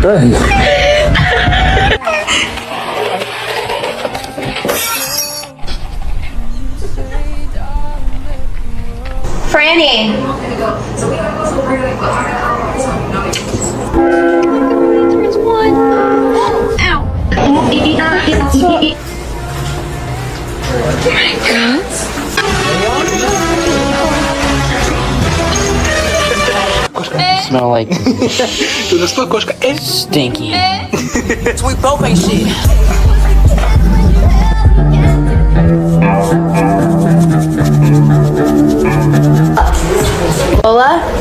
Ay. Franny. There's one. Ow. Smell like Tu nasıl koşka? stinky. We both ain't shit. Lola?